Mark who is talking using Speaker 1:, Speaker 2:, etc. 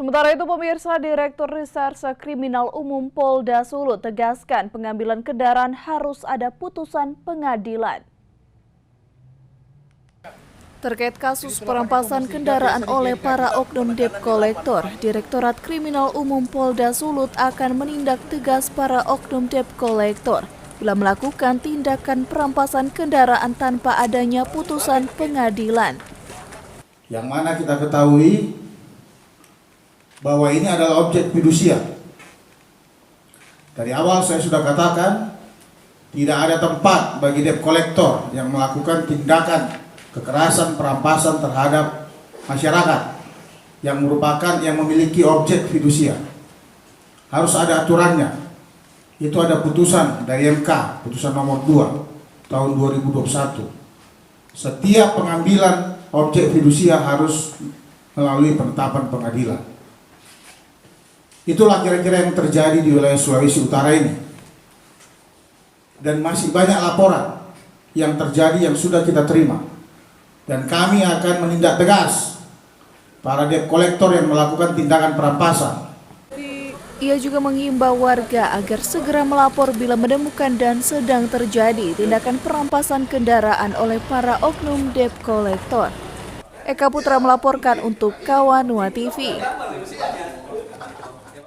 Speaker 1: Sementara itu, pemirsa, Direktur Reserse Kriminal Umum Polda Sulut tegaskan pengambilan kendaraan harus ada putusan pengadilan. Terkait kasus perampasan kendaraan oleh para oknum debt collector, Direktorat Kriminal Umum Polda Sulut akan menindak tegas para oknum debt collector bila melakukan tindakan perampasan kendaraan tanpa adanya putusan pengadilan.
Speaker 2: Yang mana kita ketahui bahwa ini adalah objek fidusia. Dari awal saya sudah katakan, tidak ada tempat bagi debt collector yang melakukan tindakan kekerasan perampasan terhadap masyarakat yang memiliki objek fidusia. Harus ada aturannya. Itu ada putusan dari MK, putusan nomor 2 tahun 2021. Setiap pengambilan objek fidusia harus melalui penetapan pengadilan. Itulah kira-kira yang terjadi di wilayah Sulawesi Utara ini. Dan masih banyak laporan yang terjadi yang sudah kita terima. Dan kami akan menindak tegas para debt collector yang melakukan tindakan perampasan.
Speaker 1: Ia juga mengimbau warga agar segera melapor bila menemukan dan sedang terjadi tindakan perampasan kendaraan oleh para oknum debt collector. Eka Putra melaporkan untuk Kawanua TV.